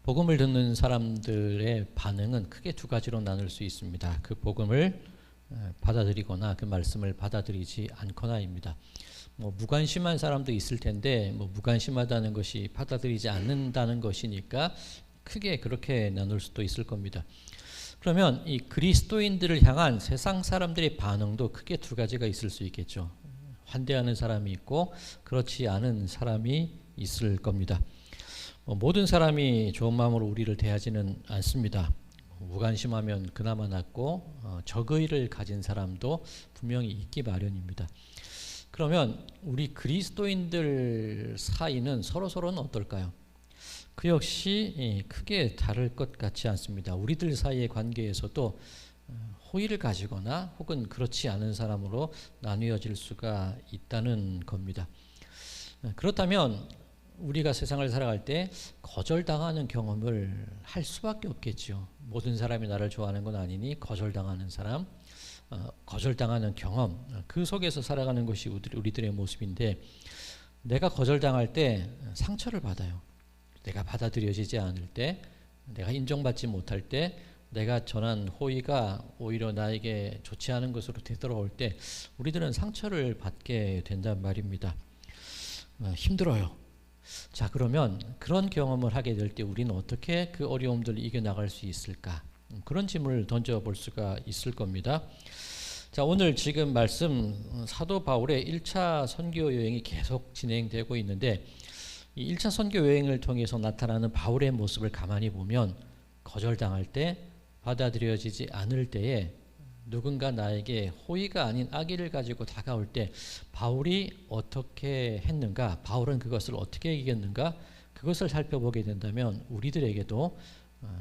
복음을 듣는 사람들의 반응은 크게 두 가지로 나눌 수 있습니다. 그 복음을 받아들이거나 그 말씀을 받아들이지 않거나입니다. 무관심한 사람도 있을 텐데 무관심하다는 것이 받아들이지 않는다는 것이니까 크게 그렇게 나눌 수도 있을 겁니다. 그러면 이 그리스도인들을 향한 세상 사람들의 반응도 크게 두 가지가 있을 수 있겠죠. 환대하는 사람이 있고 그렇지 않은 사람이 있을 겁니다. 모든 사람이 좋은 마음으로 우리를 대하지는 않습니다. 무관심하면 그나마 낫고 적의를 가진 사람도 분명히 있기 마련입니다. 그러면 우리 그리스도인들 사이는 서로서로는 어떨까요? 그 역시 크게 다를 것 같지 않습니다. 우리들 사이의 관계에서도 호의를 가지거나 혹은 그렇지 않은 사람으로 나뉘어질 수가 있다는 겁니다. 그렇다면 우리가 세상을 살아갈 때 거절당하는 경험을 할 수밖에 없겠죠. 모든 사람이 나를 좋아하는 건 아니니 거절당하는 사람, 거절당하는 경험, 그 속에서 살아가는 것이 우리들의 모습인데, 내가 거절당할 때 상처를 받아요. 내가 받아들여지지 않을 때, 내가 인정받지 못할 때, 내가 전한 호의가 오히려 나에게 좋지 않은 것으로 되돌아올 때 우리들은 상처를 받게 된단 말입니다. 힘들어요. 자, 그러면 그런 경험을 하게 될 때 우리는 어떻게 그 어려움들을 이겨나갈 수 있을까? 그런 질문을 던져볼 수가 있을 겁니다. 자, 오늘 지금 말씀 사도 바울의 1차 선교 여행이 계속 진행되고 있는데, 이 1차 선교 여행을 통해서 나타나는 바울의 모습을 가만히 보면 거절당할 때, 받아들여지지 않을 때에 누군가 나에게 호의가 아닌 악의를 가지고 다가올 때 바울이 어떻게 했는가, 바울은 그것을 어떻게 이겼는가, 그것을 살펴보게 된다면 우리들에게도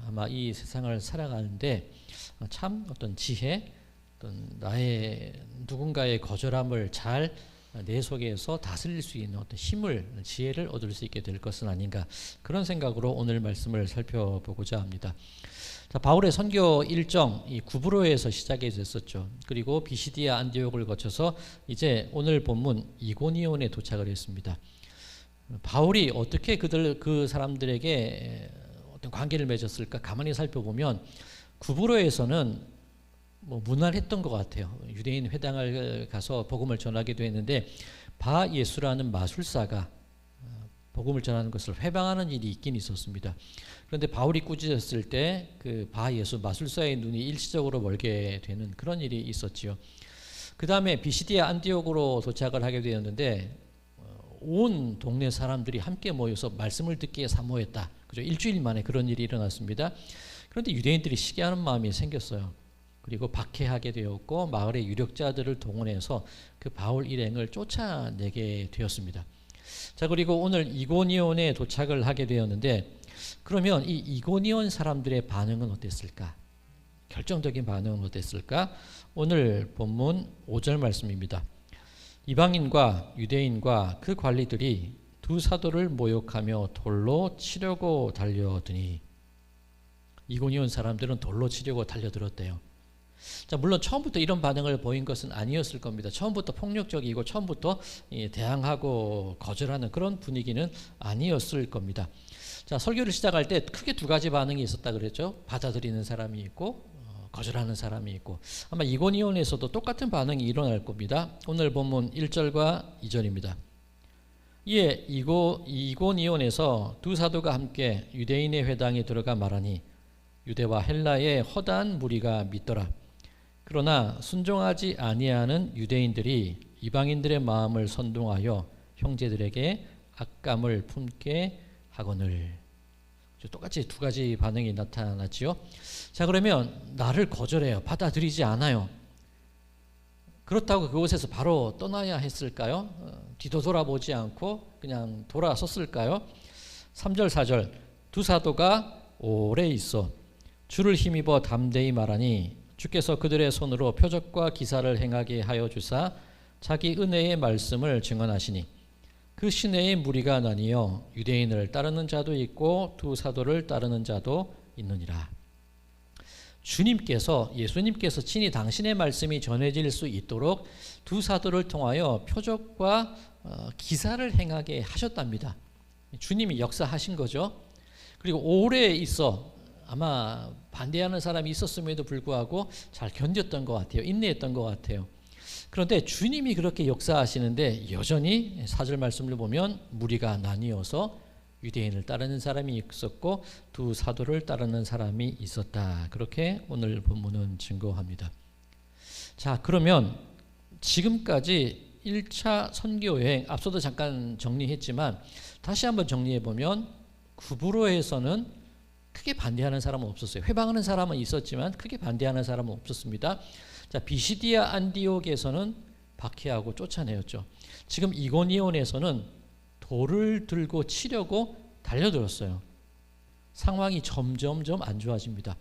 아마 이 세상을 살아가는데 참 어떤 지혜, 어떤 나의 누군가의 거절함을 잘 내 속에서 다스릴 수 있는 어떤 힘을, 지혜를 얻을 수 있게 될 것은 아닌가, 그런 생각으로 오늘 말씀을 살펴보고자 합니다. 자, 바울의 선교 일정, 이 구브로에서 시작이 됐었죠. 그리고 비시디아 안디옥을 거쳐서 이제 오늘 본문 이고니온에 도착을 했습니다. 바울이 어떻게 그 사람들에게 어떤 관계를 맺었을까 가만히 살펴보면 구브로에서는 무난했던 것 같아요. 유대인 회당을 가서 복음을 전하기도 했는데 바 예수라는 마술사가 복음을 전하는 것을 회방하는 일이 있긴 있었습니다. 그런데 바울이 꾸짖었을 때 그 바 예수 마술사의 눈이 일시적으로 멀게 되는 그런 일이 있었지요. 그 다음에 비시디아 안디옥으로 도착을 하게 되었는데 온 동네 사람들이 함께 모여서 말씀을 듣기에 사모했다. 그죠? 일주일 만에 그런 일이 일어났습니다. 그런데 유대인들이 시기하는 마음이 생겼어요. 그리고 박해하게 되었고 마을의 유력자들을 동원해서 그 바울 일행을 쫓아내게 되었습니다. 자, 그리고 오늘 이고니온에 도착을 하게 되었는데, 그러면 이 이고니온 사람들의 반응은 어땠을까? 결정적인 반응은 어땠을까? 오늘 본문 5절 말씀입니다. 이방인과 유대인과 그 관리들이 두 사도를 모욕하며 돌로 치려고 달려드니, 이고니온 사람들은 돌로 치려고 달려들었대요. 자, 물론 처음부터 이런 반응을 보인 것은 아니었을 겁니다. 처음부터 폭력적이고 처음부터 대항하고 거절하는 그런 분위기는 아니었을 겁니다. 자, 설교를 시작할 때 크게 두 가지 반응이 있었다 그랬죠. 받아들이는 사람이 있고 거절하는 사람이 있고, 아마 이고니온에서도 똑같은 반응이 일어날 겁니다. 오늘 본문 1절과 2절입니다. 이에 이고니온에서 두 사도가 함께 유대인의 회당에 들어가 말하니 유대와 헬라의 허다한 무리가 믿더라. 그러나 순종하지 아니하는 유대인들이 이방인들의 마음을 선동하여 형제들에게 악감을 품게 하거늘. 똑같이 두 가지 반응이 나타났지요. 자, 그러면 나를 거절해요. 받아들이지 않아요. 그렇다고 그곳에서 바로 떠나야 했을까요? 뒤도 돌아보지 않고 그냥 돌아섰을까요? 3절 4절 두 사도가 오래 있어 주를 힘입어 담대히 말하니 주께서 그들의 손으로 표적과 기사를 행하게 하여 주사 자기 은혜의 말씀을 증언하시니 그 시내에 무리가 나뉘어 유대인을 따르는 자도 있고 두 사도를 따르는 자도 있느니라. 예수님께서 친히 당신의 말씀이 전해질 수 있도록 두 사도를 통하여 표적과 기사를 행하게 하셨답니다. 주님이 역사하신 거죠. 그리고 오래 있어 아마 반대하는 사람이 있었음에도 불구하고 잘 견뎠던 것 같아요. 인내했던 것 같아요. 그런데 주님이 그렇게 역사하시는데 여전히 4절 말씀을 보면 무리가 나뉘어서 유대인을 따르는 사람이 있었고 두 사도를 따르는 사람이 있었다. 그렇게 오늘 본문은 증거합니다. 자, 그러면 지금까지 1차 선교여행, 앞서도 잠깐 정리했지만 다시 한번 정리해 보면 구브로에서는 크게 반대하는 사람은 없었어요. 회방하는 사람은 있었지만 크게 반대하는 사람은 없었습니다. 자, 비시디아 안디옥에서는 박해하고 쫓아내었죠. 지금 이고니온에서는 돌을 들고 치려고 달려들었어요. 상황이 점점점 안 좋아집니다.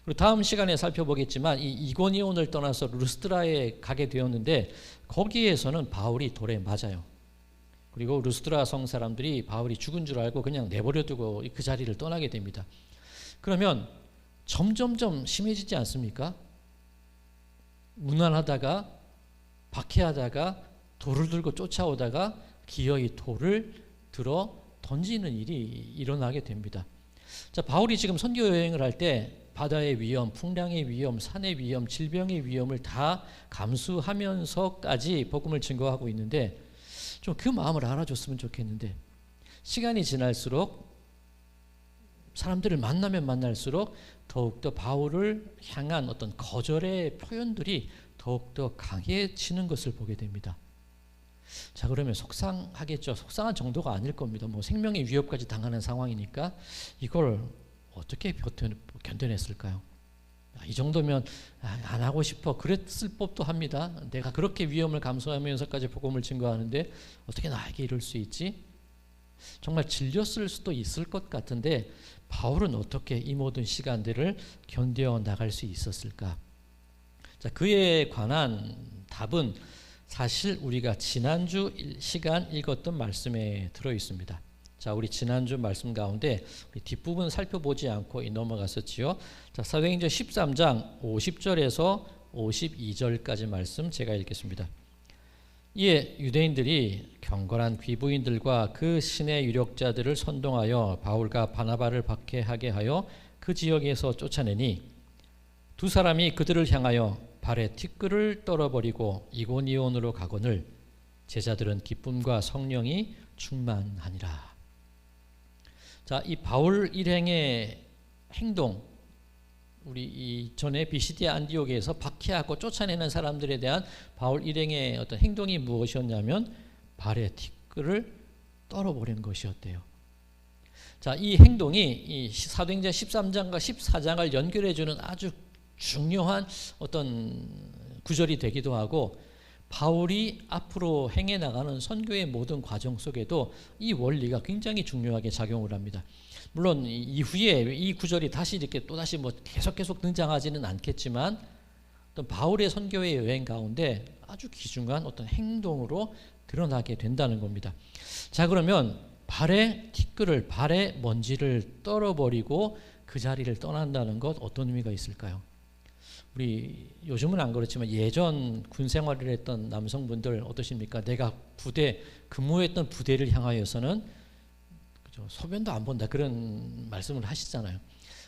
그리고 다음 시간에 살펴보겠지만 이 이고니온을 떠나서 루스드라에 가게 되었는데 거기에서는 바울이 돌에 맞아요. 그리고 루스드라 성 사람들이 바울이 죽은 줄 알고 그냥 내버려두고 그 자리를 떠나게 됩니다. 그러면 점점점 심해지지 않습니까? 무난하다가 박해하다가 돌을 들고 쫓아오다가 기어이 돌을 들어 던지는 일이 일어나게 됩니다. 자, 바울이 지금 선교 여행을 할 때 바다의 위험, 풍랑의 위험, 산의 위험, 질병의 위험을 다 감수하면서까지 복음을 증거하고 있는데 좀 그 마음을 알아줬으면 좋겠는데 시간이 지날수록 사람들을 만나면 만날수록 더욱더 바울을 향한 어떤 거절의 표현들이 더욱더 강해지는 것을 보게 됩니다. 자, 그러면 속상하겠죠. 속상한 정도가 아닐 겁니다. 뭐 생명의 위협까지 당하는 상황이니까 이걸 어떻게 견뎌냈을까요? 이 정도면 안 하고 싶어 그랬을 법도 합니다. 내가 그렇게 위험을 감수하면서까지 복음을 증거하는데 어떻게 나에게 이럴 수 있지? 정말 질렸을 수도 있을 것 같은데 바울은 어떻게 이 모든 시간들을 견뎌 나갈 수 있었을까? 자, 그에 관한 답은 사실 우리가 지난주 시간 읽었던 말씀에 들어 있습니다. 자, 우리 지난주 말씀 가운데 우리 뒷부분 살펴보지 않고 넘어갔었지요. 자, 사도행전 13장 50절에서 52절까지 말씀 제가 읽겠습니다. 이에 유대인들이 경건한 귀부인들과 그 신의 유력자들을 선동하여 바울과 바나바를 박해하게 하여 그 지역에서 쫓아내니 두 사람이 그들을 향하여 발에 티끌을 떨어버리고 이고니온으로 가거늘 제자들은 기쁨과 성령이 충만하니라. 자, 이 바울 일행의 행동, 우리 이전에 비시디아 안디옥에서 박해하고 쫓아내는 사람들에 대한 바울 일행의 어떤 행동이 무엇이었냐면 발에 티끌을 떨어버린 것이었대요. 자, 이 행동이 이 사도행전 13장과 14장을 연결해주는 아주 중요한 어떤 구절이 되기도 하고 바울이 앞으로 행해 나가는 선교의 모든 과정 속에도 이 원리가 굉장히 중요하게 작용을 합니다. 물론 이후에 이 구절이 다시 이렇게 또다시 뭐 계속 등장하지는 않겠지만 또 바울의 선교의 여행 가운데 아주 귀중한 어떤 행동으로 드러나게 된다는 겁니다. 자, 그러면 발에 티끌을, 발에 먼지를 떨어버리고 그 자리를 떠난다는 것 어떤 의미가 있을까요? 우리 요즘은 안 그렇지만 예전 군 생활을 했던 남성분들 어떠십니까? 내가 근무했던 부대를 향하여서는 그죠? 소변도 안 본다 그런 말씀을 하시잖아요.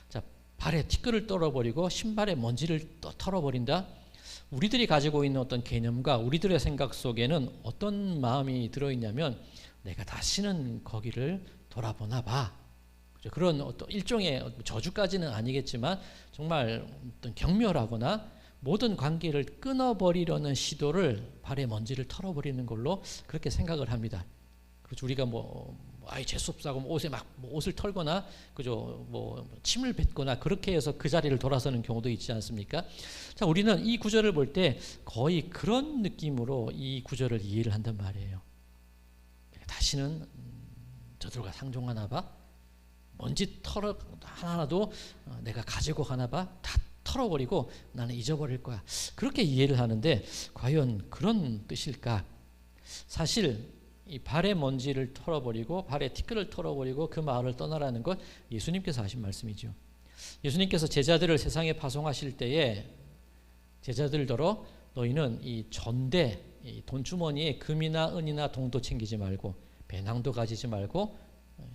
자, 발에 티끌을 떨어버리고 신발에 먼지를 털어버린다. 우리들이 가지고 있는 어떤 개념과 우리들의 생각 속에는 어떤 마음이 들어있냐면 내가 다시는 거기를 돌아보나 봐. 그런 어떤 일종의 저주까지는 아니겠지만 정말 어떤 경멸하거나 모든 관계를 끊어버리려는 시도를 발에 먼지를 털어버리는 걸로 그렇게 생각을 합니다. 그렇죠. 우리가 아이 재수없다고 옷에 막 옷을 털거나 그죠 침을 뱉거나 그렇게 해서 그 자리를 돌아서는 경우도 있지 않습니까? 자, 우리는 이 구절을 볼 때 거의 그런 느낌으로 이 구절을 이해를 한단 말이에요. 다시는 저들과 상종하나 봐. 먼지 하나도 내가 가지고 가나 봐. 다 털어버리고 나는 잊어버릴 거야. 그렇게 이해를 하는데 과연 그런 뜻일까? 사실 이 발의 먼지를 털어버리고 발의 티끌을 털어버리고 그 마을을 떠나라는 것 예수님께서 하신 말씀이죠. 예수님께서 제자들을 세상에 파송하실 때에 제자들더러 너희는 이 전대, 이 돈주머니에 금이나 은이나 동도 챙기지 말고 배낭도 가지지 말고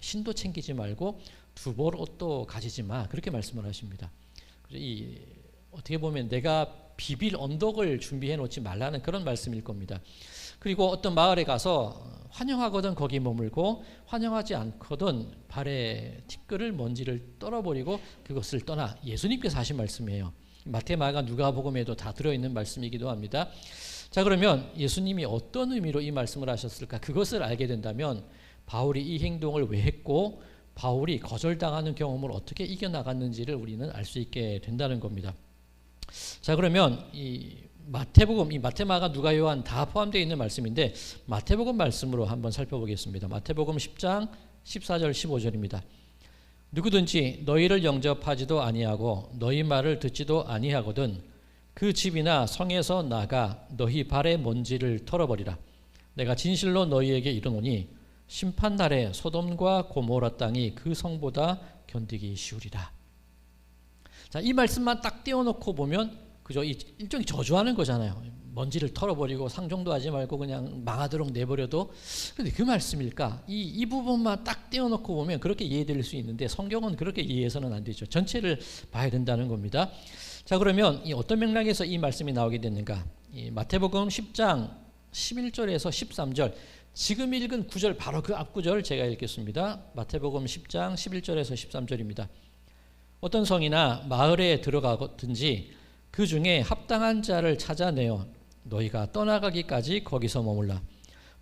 신도 챙기지 말고 두 벌 옷도 가지지 마. 그렇게 말씀을 하십니다. 어떻게 보면 내가 비빌 언덕을 준비해 놓지 말라는 그런 말씀일 겁니다. 그리고 어떤 마을에 가서 환영하거든 거기 머물고 환영하지 않거든 발에 티끌을 먼지를 떨어버리고 그것을 떠나. 예수님께서 하신 말씀이에요. 마태, 마가, 누가복음에도 다 들어있는 말씀이기도 합니다. 자, 그러면 예수님이 어떤 의미로 이 말씀을 하셨을까? 그것을 알게 된다면 바울이 이 행동을 왜 했고 바울이 거절당하는 경험을 어떻게 이겨나갔는지를 우리는 알 수 있게 된다는 겁니다. 자, 그러면 이 마태복음, 이 마태, 마가, 누가, 요한 다 포함되어 있는 말씀인데 마태복음 말씀으로 한번 살펴보겠습니다. 마태복음 10장 14절 15절입니다. 누구든지 너희를 영접하지도 아니하고 너희 말을 듣지도 아니하거든 그 집이나 성에서 나가 너희 발의 먼지를 털어버리라. 내가 진실로 너희에게 이르노니 심판날에 소돔과 고모라 땅이 그 성보다 견디기 쉬우리라. 자, 이 말씀만 딱 띄워놓고 보면 그죠? 일종의 저주하는 거잖아요. 먼지를 털어버리고 상종도 하지 말고 그냥 망하도록 내버려도. 근데 그 말씀일까? 이 부분만 딱 띄워놓고 보면 그렇게 이해될 수 있는데 성경은 그렇게 이해해서는 안 되죠. 전체를 봐야 된다는 겁니다. 자, 그러면 이 어떤 맥락에서 이 말씀이 나오게 됐는가? 이 마태복음 10장 11절에서 13절, 지금 읽은 구절 바로 그 앞 구절 제가 읽겠습니다. 마태복음 10장 11절에서 13절입니다. 어떤 성이나 마을에 들어가든지 그 중에 합당한 자를 찾아내어 너희가 떠나가기까지 거기서 머물라.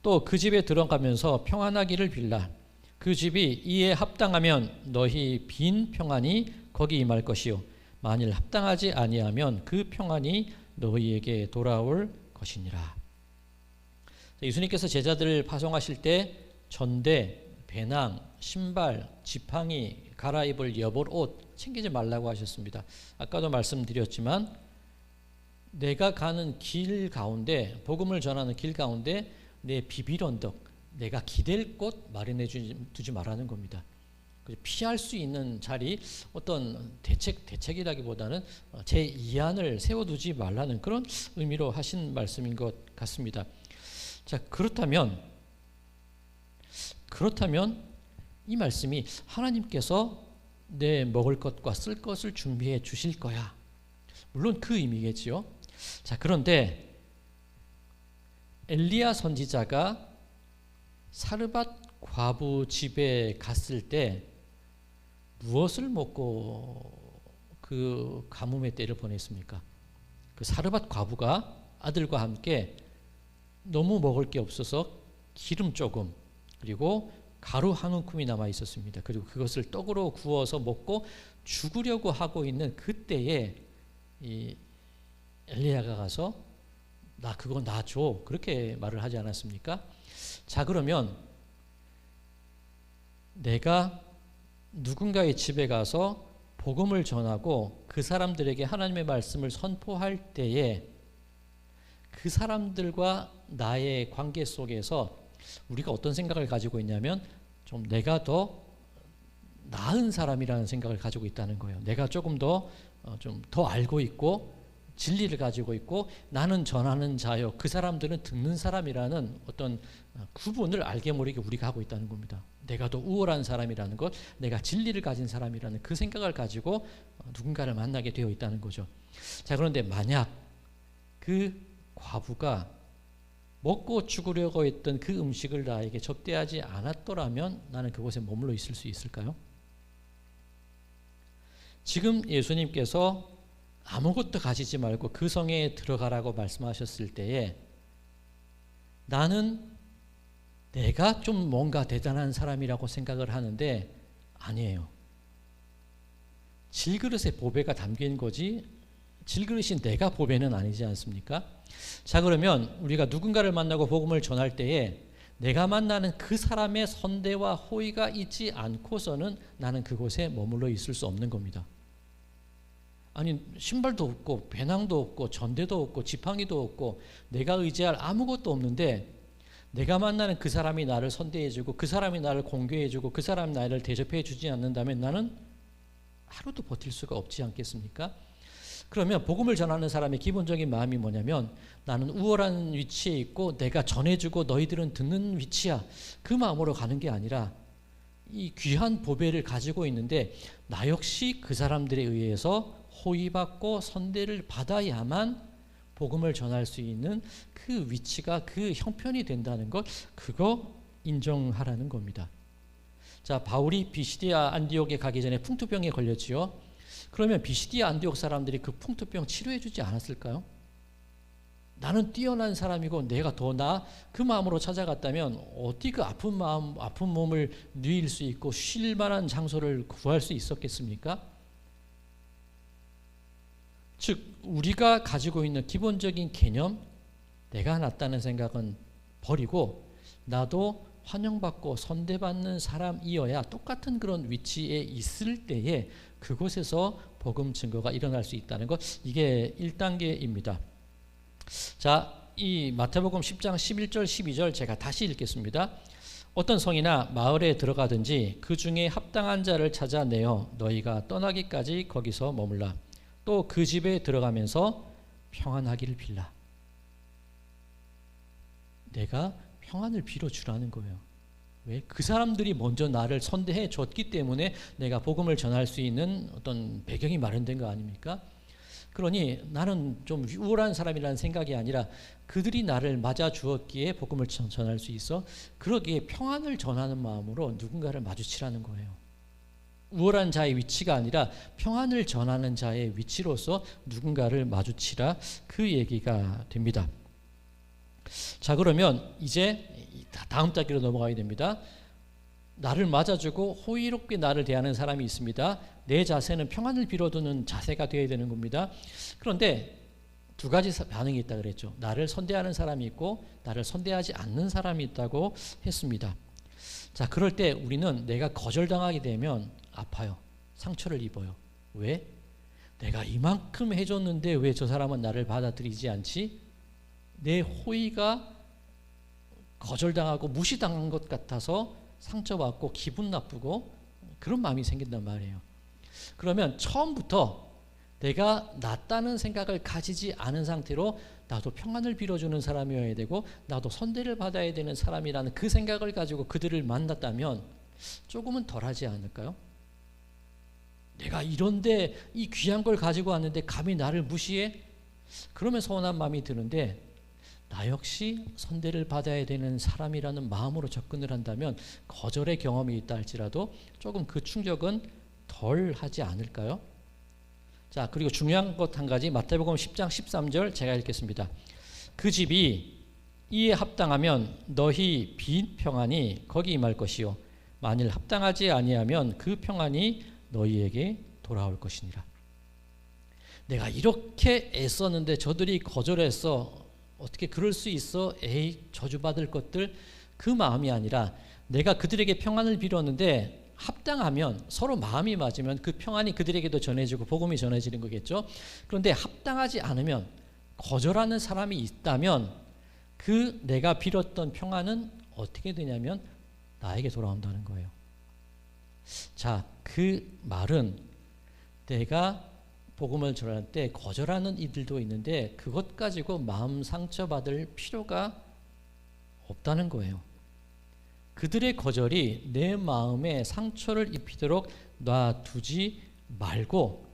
또 그 집에 들어가면서 평안하기를 빌라. 그 집이 이에 합당하면 너희 빈 평안이 거기 임할 것이요 만일 합당하지 아니하면 그 평안이 너희에게 돌아올 것이니라. 예수님께서 제자들을 파송하실 때 전대, 배낭, 신발, 지팡이, 갈아입을 여벌 옷 챙기지 말라고 하셨습니다. 아까도 말씀드렸지만 내가 가는 길 가운데, 복음을 전하는 길 가운데 내 비빌 언덕, 내가 기댈 곳 마련해 두지 말라는 겁니다. 피할 수 있는 자리, 어떤 대책이라기보다는 제 이안을 세워두지 말라는 그런 의미로 하신 말씀인 것 같습니다. 자, 그렇다면 이 말씀이 하나님께서 내 먹을 것과 쓸 것을 준비해 주실 거야. 물론 그 의미겠지요. 자, 그런데 엘리야 선지자가 사르밧 과부 집에 갔을 때 무엇을 먹고 그 가뭄의 때를 보냈습니까? 그 사르밧 과부가 아들과 함께 너무 먹을 게 없어서 기름 조금 그리고 가루 한 움큼이 남아 있었습니다. 그리고 그것을 떡으로 구워서 먹고 죽으려고 하고 있는 그때에 이 엘리야가 가서 나 그거 나 줘, 그렇게 말을 하지 않았습니까? 자, 그러면 내가 누군가의 집에 가서 복음을 전하고 그 사람들에게 하나님의 말씀을 선포할 때에 그 사람들과 나의 관계 속에서 우리가 어떤 생각을 가지고 있냐면 좀 내가 더 나은 사람이라는 생각을 가지고 있다는 거예요. 내가 조금 더 좀 더 알고 있고 진리를 가지고 있고 나는 전하는 자요, 그 사람들은 듣는 사람이라는 어떤 구분을 알게 모르게 우리가 하고 있다는 겁니다. 내가 더 우월한 사람이라는 것, 내가 진리를 가진 사람이라는 그 생각을 가지고 누군가를 만나게 되어 있다는 거죠. 자, 그런데 만약 그 과부가 먹고 죽으려고 했던 그 음식을 나에게 접대하지 않았더라면 나는 그곳에 머물러 있을 수 있을까요? 지금 예수님께서 아무것도 가지지 말고 그 성에 들어가라고 말씀하셨을 때에 나는 내가 좀 뭔가 대단한 사람이라고 생각을 하는데 아니에요. 질그릇에 보배가 담긴 거지 질그릇인 내가 보배는 아니지 않습니까? 자, 그러면 우리가 누군가를 만나고 복음을 전할 때에 내가 만나는 그 사람의 선대와 호의가 있지 않고서는 나는 그곳에 머물러 있을 수 없는 겁니다. 아니, 신발도 없고 배낭도 없고 전대도 없고 지팡이도 없고 내가 의지할 아무것도 없는데 내가 만나는 그 사람이 나를 선대해주고 그 사람이 나를 공개해주고 그 사람이 나를 대접해주지 않는다면 나는 하루도 버틸 수가 없지 않겠습니까? 그러면 복음을 전하는 사람의 기본적인 마음이 뭐냐면 나는 우월한 위치에 있고 내가 전해주고 너희들은 듣는 위치야, 그 마음으로 가는 게 아니라 이 귀한 보배를 가지고 있는데 나 역시 그 사람들에 의해서 호위받고 선대를 받아야만 복음을 전할 수 있는 그 위치가, 그 형편이 된다는 것, 그거 인정하라는 겁니다. 자, 바울이 비시디아 안디옥에 가기 전에 풍토병에 걸렸지요. 그러면 비시디아 안디옥 사람들이 그 풍토병 치료해 주지 않았을까요? 나는 뛰어난 사람이고 내가 더 나아, 그 마음으로 찾아갔다면 어디 그 아픈 마음, 아픈 몸을 누일 수 있고 쉴 만한 장소를 구할 수 있었겠습니까? 즉 우리가 가지고 있는 기본적인 개념, 내가 낫다는 생각은 버리고 나도 환영받고 선대받는 사람이어야 똑같은 그런 위치에 있을 때에 그곳에서 복음 증거가 일어날 수 있다는 것, 이게 1단계입니다. 자, 이 마태복음 10장 11절 12절 제가 다시 읽겠습니다. 어떤 성이나 마을에 들어가든지 그 중에 합당한 자를 찾아내어 너희가 떠나기까지 거기서 머물라. 또 그 집에 들어가면서 평안하기를 빌라. 내가 평안을 빌어주라는 거예요. 왜? 그 사람들이 먼저 나를 선대해 줬기 때문에 내가 복음을 전할 수 있는 어떤 배경이 마련된 거 아닙니까? 그러니 나는 좀 우월한 사람이라는 생각이 아니라 그들이 나를 맞아 주었기에 복음을 전할 수 있어. 그러기에 평안을 전하는 마음으로 누군가를 마주치라는 거예요. 우월한 자의 위치가 아니라 평안을 전하는 자의 위치로서 누군가를 마주치라, 그 얘기가 됩니다. 자, 그러면 이제 다음 단계로 넘어가야 됩니다. 나를 맞아주고 호의롭게 나를 대하는 사람이 있습니다. 내 자세는 평안을 빌어두는 자세가 되어야 되는 겁니다. 그런데 두 가지 반응이 있다 그랬죠. 나를 선대하는 사람이 있고 나를 선대하지 않는 사람이 있다고 했습니다. 자, 그럴 때 우리는 내가 거절당하게 되면 아파요. 상처를 입어요. 왜? 내가 이만큼 해줬는데 왜 저 사람은 나를 받아들이지 않지? 내 호의가 거절당하고 무시당한 것 같아서 상처받고 기분 나쁘고 그런 마음이 생긴단 말이에요. 그러면 처음부터 내가 낫다는 생각을 가지지 않은 상태로 나도 평안을 빌어주는 사람이어야 되고 나도 선대를 받아야 되는 사람이라는 그 생각을 가지고 그들을 만났다면 조금은 덜하지 않을까요? 내가 이런데 이 귀한 걸 가지고 왔는데 감히 나를 무시해? 그러면 서운한 마음이 드는데 나 역시 선대를 받아야 되는 사람이라는 마음으로 접근을 한다면 거절의 경험이 있다 할지라도 조금 그 충격은 덜 하지 않을까요? 자, 그리고 중요한 것 한 가지, 마태복음 10장 13절 제가 읽겠습니다. 그 집이 이에 합당하면 너희 빈 평안이 거기 임할 것이요 만일 합당하지 아니하면 그 평안이 너희에게 돌아올 것이니라. 내가 이렇게 애썼는데 저들이 거절했어. 어떻게 그럴 수 있어? 에이, 저주받을 것들. 그 마음이 아니라 내가 그들에게 평안을 빌었는데 합당하면, 서로 마음이 맞으면 그 평안이 그들에게도 전해지고 복음이 전해지는 거겠죠. 그런데 합당하지 않으면, 거절하는 사람이 있다면 그 내가 빌었던 평안은 어떻게 되냐면 나에게 돌아온다는 거예요. 자, 그 말은 내가 복음을 전할 때 거절하는 이들도 있는데 그것 가지고 마음 상처받을 필요가 없다는 거예요. 그들의 거절이 내 마음에 상처를 입히도록 놔두지 말고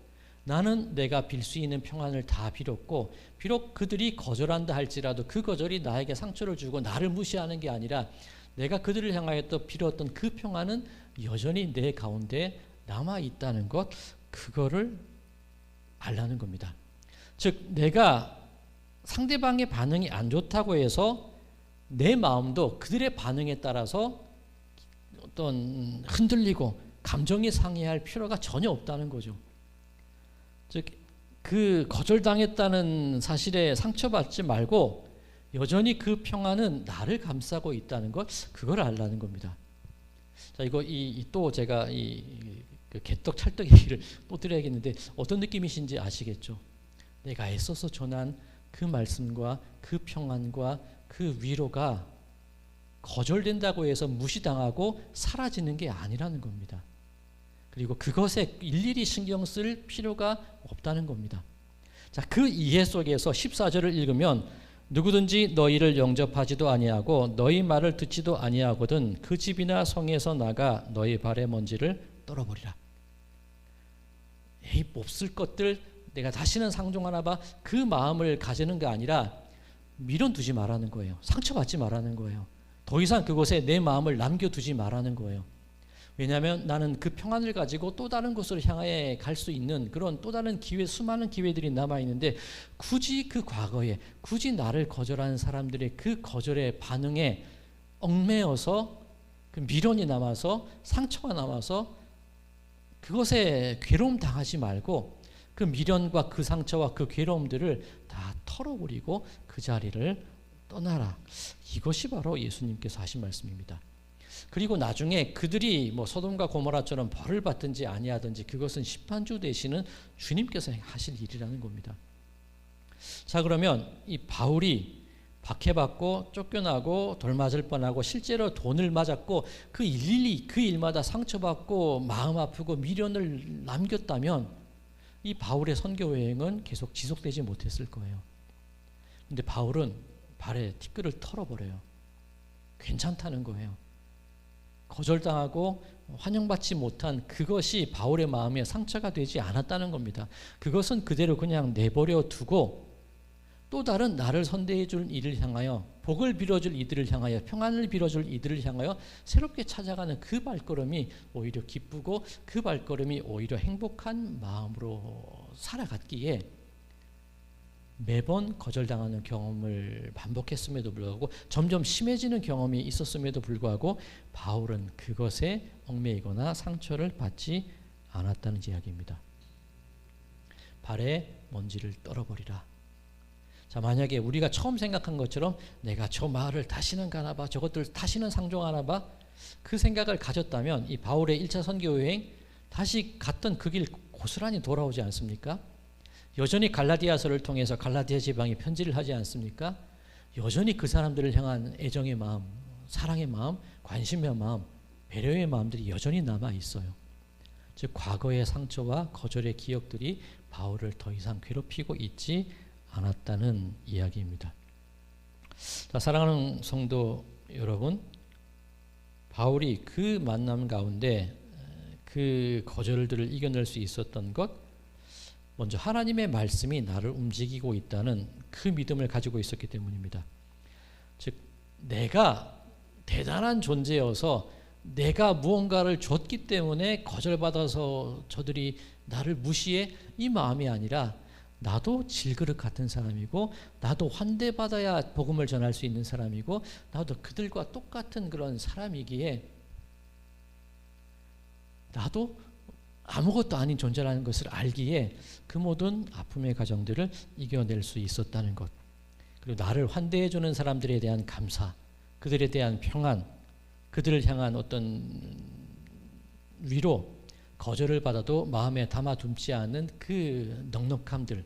나는 내가 빌 수 있는 평안을 다 빌었고, 비록 그들이 거절한다 할지라도 그 거절이 나에게 상처를 주고 나를 무시하는 게 아니라 내가 그들을 향하여 또 빌었던 그 평안은 여전히 내 가운데 남아있다는 것, 그거를 알라는 겁니다. 즉 내가 상대방의 반응이 안 좋다고 해서 내 마음도 그들의 반응에 따라서 어떤 흔들리고 감정이 상해할 필요가 전혀 없다는 거죠. 즉 그 거절당했다는 사실에 상처받지 말고 여전히 그 평안은 나를 감싸고 있다는 것, 그걸 알라는 겁니다. 자, 이거 또 제가 그 개떡 찰떡 얘기를 또 드려야겠는데 어떤 느낌이신지 아시겠죠? 내가 애써서 전한 그 말씀과 그 평안과 그 위로가 거절된다고 해서 무시당하고 사라지는 게 아니라는 겁니다. 그리고 그것에 일일이 신경 쓸 필요가 없다는 겁니다. 자, 그 이해 속에서 14절을 읽으면 누구든지 너희를 영접하지도 아니하고 너희 말을 듣지도 아니하거든 그 집이나 성에서 나가 너희 발의 먼지를 떨어버리라. 에이, 몹쓸 것들, 내가 다시는 상종하나 봐. 그 마음을 가지는 게 아니라 밀어두지 말라는 거예요. 상처받지 말라는 거예요. 더 이상 그곳에 내 마음을 남겨두지 말라는 거예요. 왜냐하면 나는 그 평안을 가지고 또 다른 곳으로 향해 갈 수 있는 그런 또 다른 기회, 수많은 기회들이 남아있는데 굳이 그 과거에, 굳이 나를 거절하는 사람들의 그 거절의 반응에 얽매여서 그 미련이 남아서 상처가 남아서 그것에 괴로움 당하지 말고 그 미련과 그 상처와 그 괴로움들을 다 털어버리고 그 자리를 떠나라. 이것이 바로 예수님께서 하신 말씀입니다. 그리고 나중에 그들이 뭐 소돔과 고모라처럼 벌을 받든지 아니하든지 그것은 심판주 되시는 주님께서 하실 일이라는 겁니다. 자, 그러면 이 바울이 박해받고 쫓겨나고 돌맞을 뻔하고 실제로 돈을 맞았고 그 일일이 그 일마다 상처받고 마음 아프고 미련을 남겼다면 이 바울의 선교 여행은 계속 지속되지 못했을 거예요. 근데 바울은 발에 티끌을 털어버려요. 괜찮다는 거예요. 거절당하고 환영받지 못한 그것이 바울의 마음에 상처가 되지 않았다는 겁니다. 그것은 그대로 그냥 내버려 두고 또 다른 나를 선대해 줄 이를 향하여, 복을 빌어줄 이들을 향하여, 평안을 빌어줄 이들을 향하여 새롭게 찾아가는 그 발걸음이 오히려 기쁘고 그 발걸음이 오히려 행복한 마음으로 살아갔기에 매번 거절당하는 경험을 반복했음에도 불구하고 점점 심해지는 경험이 있었음에도 불구하고 바울은 그것에 얽매이거나 상처를 받지 않았다는 이야기입니다. 발에 먼지를 떨어버리라. 자, 만약에 우리가 처음 생각한 것처럼 내가 저 마을을 다시는 가나 봐, 저것들 다시는 상종하나 봐, 그 생각을 가졌다면 이 바울의 1차 선교 여행 다시 갔던 그 길 고스란히 돌아오지 않습니까? 여전히 갈라디아서를 통해서 갈라디아 지방에 편지를 하지 않습니까? 여전히 그 사람들을 향한 애정의 마음, 사랑의 마음, 관심의 마음, 배려의 마음들이 여전히 남아 있어요. 즉 과거의 상처와 거절의 기억들이 바울을 더 이상 괴롭히고 있지 않았다는 이야기입니다. 자, 사랑하는 성도 여러분, 바울이 그 만남 가운데 그 거절들을 이겨낼 수 있었던 것, 먼저 하나님의 말씀이 나를 움직이고 있다는 그 믿음을 가지고 있었기 때문입니다. 즉 내가 대단한 존재여서 내가 무언가를 줬기 때문에 거절받아서 저들이 나를 무시해, 이 마음이 아니라 나도 질그릇 같은 사람이고 나도 환대받아야 복음을 전할 수 있는 사람이고 나도 그들과 똑같은 그런 사람이기에 나도 아무것도 아닌 존재라는 것을 알기에 그 모든 아픔의 과정들을 이겨낼 수 있었다는 것, 그리고 나를 환대해주는 사람들에 대한 감사, 그들에 대한 평안, 그들을 향한 어떤 위로, 거절을 받아도 마음에 담아둠지 않은 그 넉넉함들,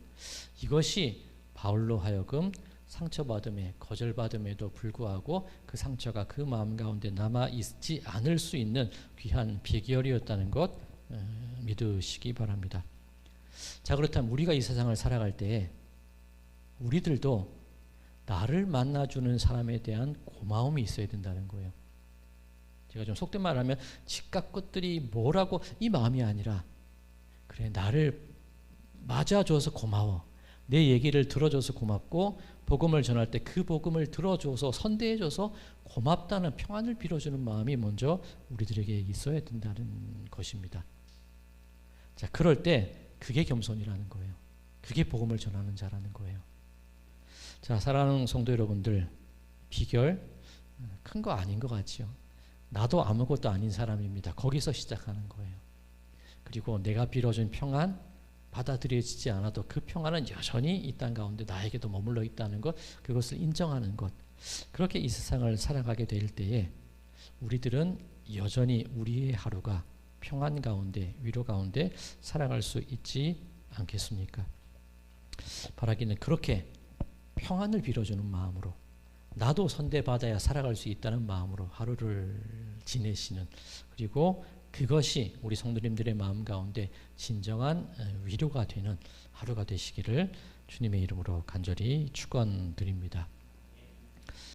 이것이 바울로 하여금 상처받음에, 거절받음에도 불구하고 그 상처가 그 마음 가운데 남아있지 않을 수 있는 귀한 비결이었다는 것 믿으시기 바랍니다. 자, 그렇다면 우리가 이 세상을 살아갈 때에 우리들도 나를 만나주는 사람에 대한 고마움이 있어야 된다는 거예요. 제가 좀 속된 말을 하면 집값 것들이 뭐라고 이 마음이 아니라, 그래 나를 맞아줘서 고마워, 내 얘기를 들어줘서 고맙고 복음을 전할 때 그 복음을 들어줘서 선대해줘서 고맙다는 평안을 빌어주는 마음이 먼저 우리들에게 있어야 된다는 것입니다. 자, 그럴 때 그게 겸손이라는 거예요. 그게 복음을 전하는 자라는 거예요. 자, 사랑하는 성도 여러분들, 비결 큰 거 아닌 것 같지요. 나도 아무것도 아닌 사람입니다. 거기서 시작하는 거예요. 그리고 내가 빌어준 평안, 받아들여지지 않아도 그 평안은 여전히 이 땅 가운데 나에게도 머물러 있다는 것, 그것을 인정하는 것, 그렇게 이 세상을 살아가게 될 때에 우리들은 여전히 우리의 하루가 평안 가운데, 위로 가운데 살아갈 수 있지 않겠습니까? 바라기는 그렇게 평안을 빌어주는 마음으로, 나도 선대받아야 살아갈 수 있다는 마음으로 하루를 지내시는, 그리고 그것이 우리 성도님들의 마음 가운데 진정한 위로가 되는 하루가 되시기를 주님의 이름으로 간절히 축원드립니다.